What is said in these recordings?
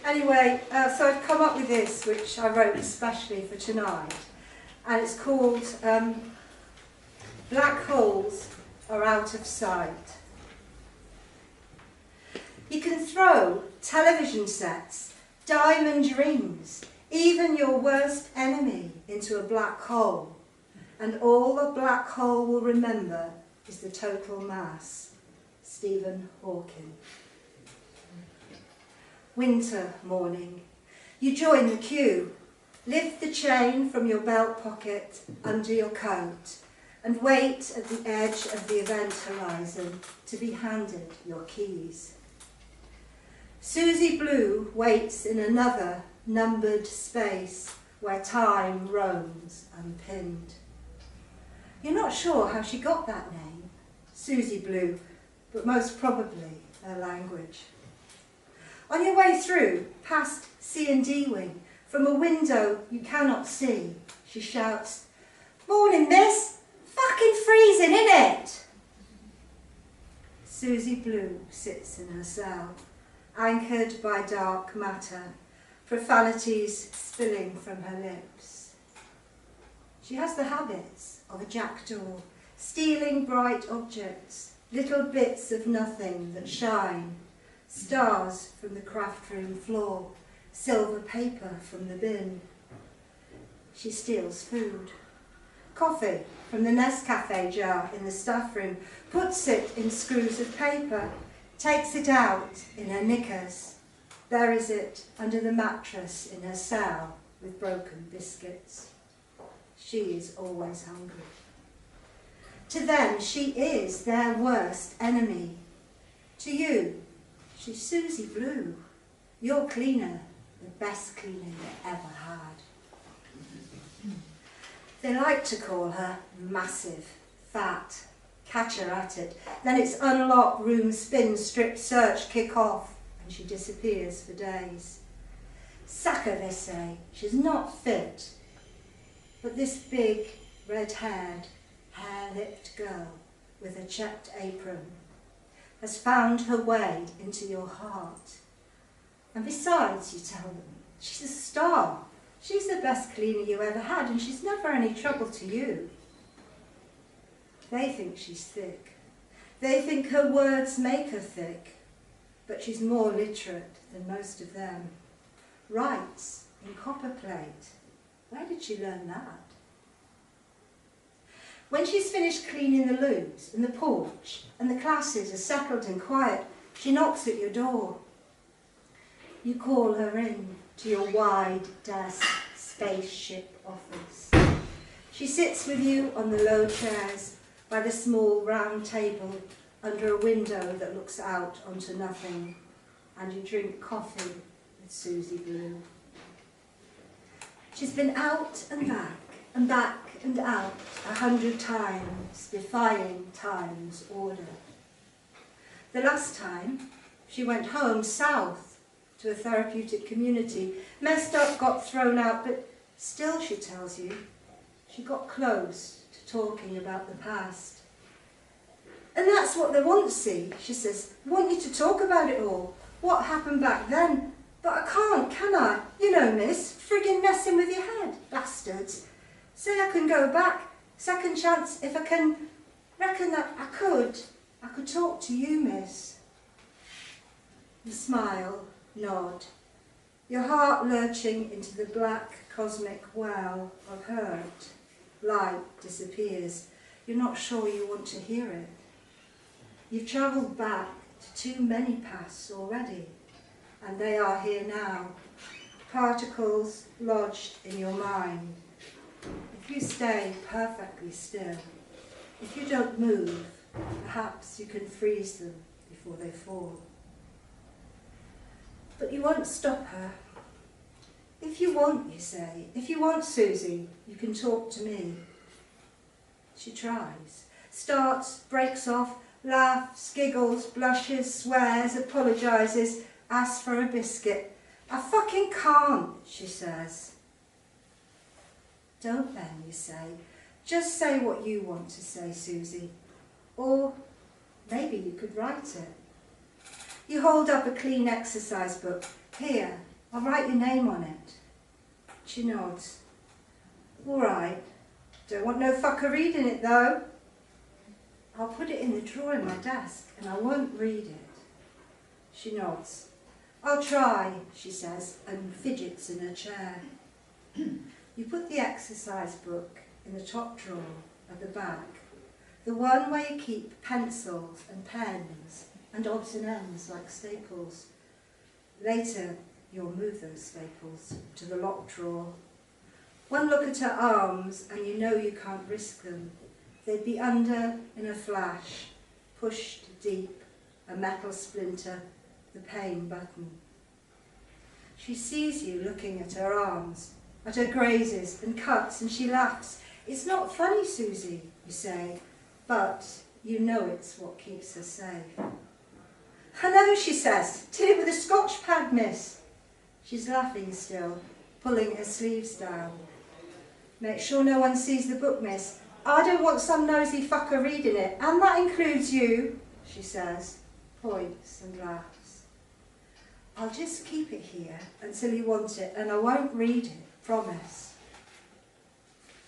Anyway, so I've come up with this, which I wrote especially for tonight, and it's called Black Holes Are Out of Sight. You can throw television sets, diamond rings, even your worst enemy into a black hole, and all the black hole will remember is the total mass. Stephen Hawking. Winter morning. You join the queue, lift the chain from your belt pocket under your coat, and wait at the edge of the event horizon to be handed your keys. Susie Blue waits in another numbered space where time roams unpinned. You're not sure how she got that name, Susie Blue, but most probably her language. On your way through, past C&D wing, from a window you cannot see, she shouts, "Morning, miss! Fucking freezing, innit?" Susie Blue sits in her cell, anchored by dark matter, profanities spilling from her lips. She has the habits of a jackdaw, stealing bright objects, little bits of nothing that shine, stars from the craft room floor, silver paper from the bin. She steals food. Coffee from the Nescafe jar in the staff room, puts it in screws of paper, takes it out in her knickers, buries it under the mattress in her cell with broken biscuits. She is always hungry. To them, she is their worst enemy. To you, she's Susie Blue, your cleaner, the best cleaner you ever had. They like to call her massive, fat, catch her at it. Then it's unlock, room spin, strip, search, kick off, and she disappears for days. Sack her, they say, she's not fit. But this big, red-haired, hair-lipped girl with a checked apron has found her way into your heart. And besides, you tell them, she's a star. She's the best cleaner you ever had, and she's never any trouble to you. They think she's thick. They think her words make her thick, but she's more literate than most of them. Writes in copper plate. Where did she learn that? When she's finished cleaning the loos and the porch and the classes are settled and quiet, she knocks at your door. You call her in to your wide desk spaceship office. She sits with you on the low chairs by the small round table under a window that looks out onto nothing, and you drink coffee with Susie Blue. She's been out and back and back and out 100 times, defying time's order. The last time, she went home south to a therapeutic community, messed up, got thrown out, but still, she tells you, she got close to talking about the past. And that's what they want to see, she says. Want you to talk about it all, what happened back then. But I can't, can I? You know, miss, friggin' messing with your head, bastards. Say I can go back, second chance, if I can. Reckon that I could talk to you, miss. You smile, nod, your heart lurching into the black cosmic well of hurt. Light disappears. You're not sure you want to hear it. You've travelled back to too many pasts already, and they are here now, particles lodged in your mind. If you stay perfectly still, if you don't move, perhaps you can freeze them before they fall. But you won't stop her. If you want, you say, if you want, Susie, you can talk to me. She tries, starts, breaks off, laughs, giggles, blushes, swears, apologises, asks for a biscuit. I fucking can't, she says. Don't then, you say. Just say what you want to say, Susie. Or maybe you could write it. You hold up a clean exercise book. Here, I'll write your name on it. She nods. All right. Don't want no fucker reading it though. I'll put it in the drawer in my desk and I won't read it. She nods. I'll try, she says, and fidgets in her chair. You put the exercise book in the top drawer at the back, the one where you keep pencils and pens and odds and ends like staples. Later, you'll move those staples to the locked drawer. One look at her arms and you know you can't risk them. They'd be under in a flash, pushed deep, a metal splinter, the pain button. She sees you looking at her arms, at her grazes and cuts, and she laughs. It's not funny, Susie, you say, but you know it's what keeps her safe. I know, she says. Did it with a Scotch pad, miss. She's laughing still, pulling her sleeves down. Make sure no one sees the book, miss. I don't want some nosy fucker reading it, and that includes you, she says, points and laughs. I'll just keep it here until you want it, and I won't read it, promise.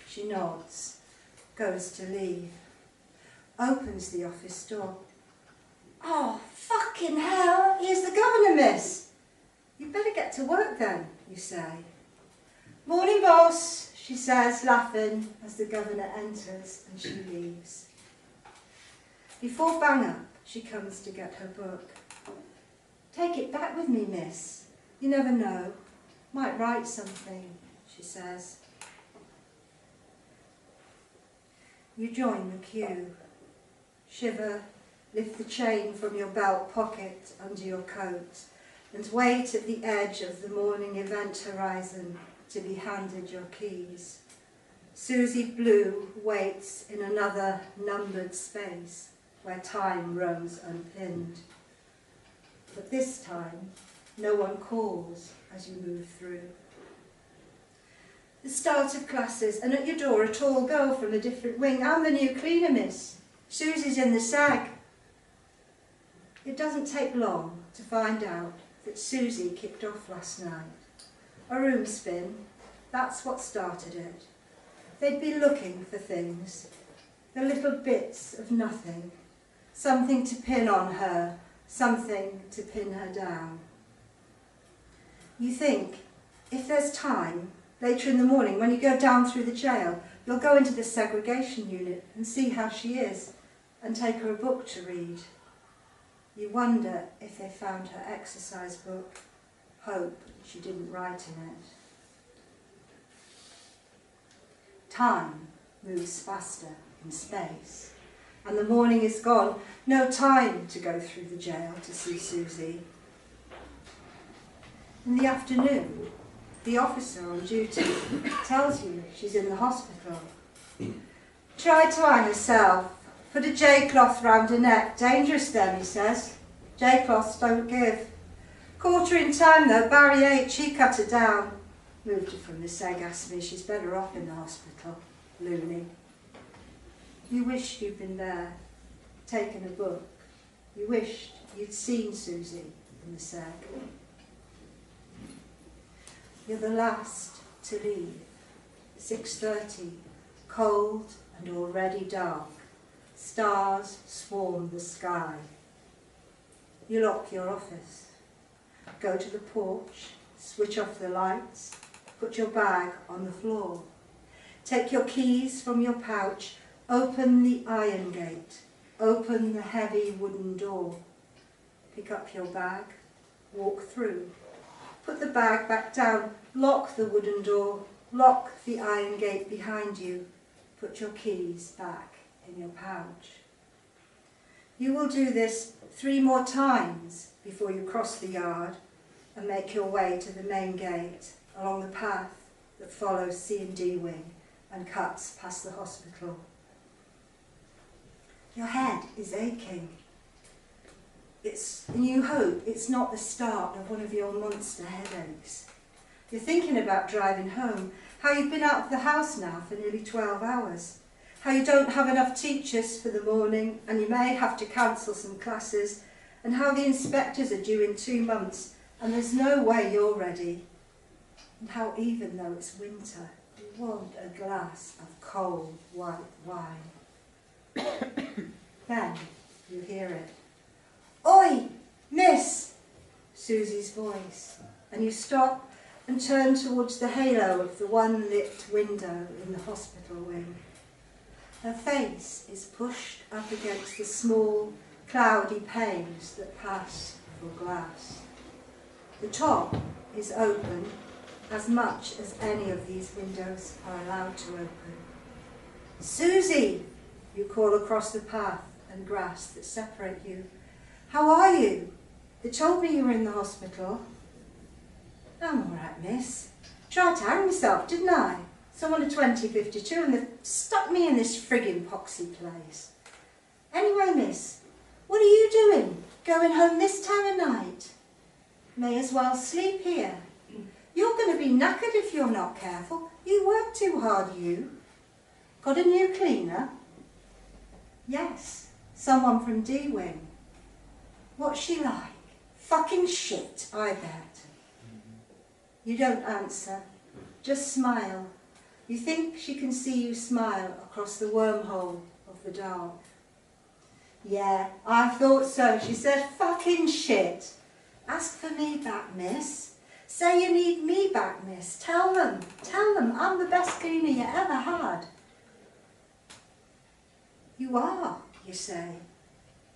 She nods, goes to leave, opens the office door. Oh, fucking hell, here's the governor, miss. You'd better get to work then, you say. Morning, boss, she says, laughing as the governor enters and she leaves. Before bang up, she comes to get her book. Take it back with me, miss. You never know. Might write something, she says. You join the queue. Shiver, lift the chain from your belt pocket under your coat and wait at the edge of the morning event horizon to be handed your keys. Susie Blue waits in another numbered space where time roams unpinned. But this time, no one calls as you move through. The start of classes, and at your door a tall girl from a different wing. I'm the new cleaner, miss. Susie's in the SAG. It doesn't take long to find out that Susie kicked off last night. A room spin, that's what started it. They'd be looking for things, the little bits of nothing, something to pin on her, something to pin her down. You think, if there's time, later in the morning when you go down through the jail, you'll go into the segregation unit and see how she is and take her a book to read. You wonder if they found her exercise book, hope she didn't write in it. Time moves faster in space, and the morning is gone. No time to go through the jail to see Susie. In the afternoon, the officer on duty tells you she's in the hospital. Tried to hang herself. Put a J-cloth round her neck. Dangerous then, he says. J-cloths don't give. Caught her in time though. Barry H, he cut her down. Moved her from the seg, asked me she's better off in the hospital. Loony. You wished you'd been there, taken a book. You wished you'd seen Susie in the seg. You're the last to leave. 6:30, cold and already dark. Stars swarm the sky. You lock your office. Go to the porch, switch off the lights, put your bag on the floor. Take your keys from your pouch, open the iron gate, open the heavy wooden door. Pick up your bag, walk through. Put the bag back down, lock the wooden door, lock the iron gate behind you. Put your keys back in your pouch. You will do this 3 more times before you cross the yard and make your way to the main gate along the path that follows C&D wing and cuts past the hospital. Your head is aching. And you hope it's not the start of one of your monster headaches. You're thinking about driving home, how you've been out of the house now for nearly 12 hours, how you don't have enough teachers for the morning and you may have to cancel some classes, and how the inspectors are due in 2 months And there's no way you're ready. And how even though it's winter, you want a glass of cold white wine. Then you hear it. Oi, miss! Susie's voice. And you stop and turn towards the halo of the one lit window in the hospital wing. Her face is pushed up against the small, cloudy panes that pass for glass. The top is open as much as any of these windows are allowed to open. Susie, you call across the path and grass that separate you. How are you? They told me you were in the hospital. I'm all right, miss. Tried to hang myself, didn't I? Someone at 2052 and they've stuck me in this frigging poxy place. Anyway, miss, what are you doing? Going home this time of night? May as well sleep here. You're going to be knackered if you're not careful. You work too hard, you. Got a new cleaner? Yes, someone from D-Wing. What's she like? Fucking shit, I bet. You don't answer, just smile. You think she can see you smile across the wormhole of the dark. Yeah, I thought so. She said, fucking shit. Ask for me back, miss. Say you need me back, miss. Tell them I'm the best cleaner you ever had. You are, you say.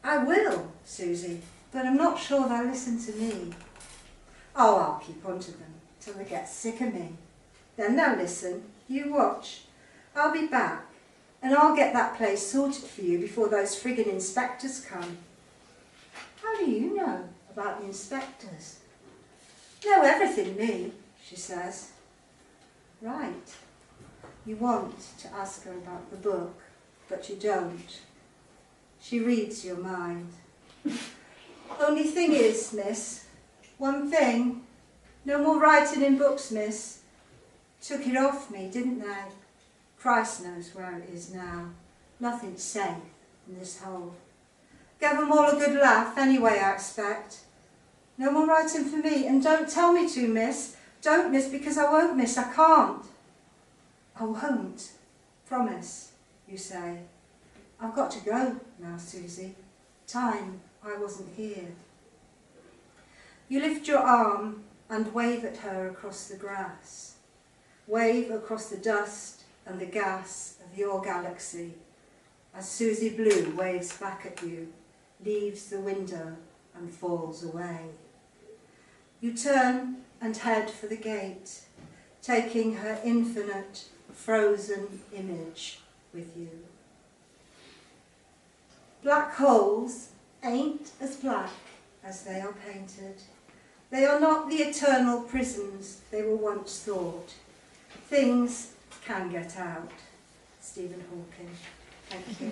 I will, Susie, but I'm not sure they'll listen to me. Oh, I'll keep on to them till they get sick of me. Then they'll listen. You watch. I'll be back, and I'll get that place sorted for you before those friggin' inspectors come. How do you know about the inspectors? Know everything, me, she says. Right. You want to ask her about the book, but you don't. She reads your mind. Only thing is, miss, one thing, no more writing in books, miss. Took it off me, didn't they? Christ knows where it is now. Nothing's safe in this hole. Gave them all a good laugh anyway, I expect. No more writing for me, and don't tell me to, miss. Don't, miss, because I won't, miss, I can't. I won't. Promise, you say. I've got to go now, Susie. Time I wasn't here. You lift your arm and wave at her across the grass. Wave across the dust and the gas of your galaxy as Susie Blue waves back at you, leaves the window and falls away. You turn and head for the gate, taking her infinite, frozen image with you. Black holes ain't as black as they are painted. They are not the eternal prisons they were once thought. Things can get out. Stephen Hawking. Thank you.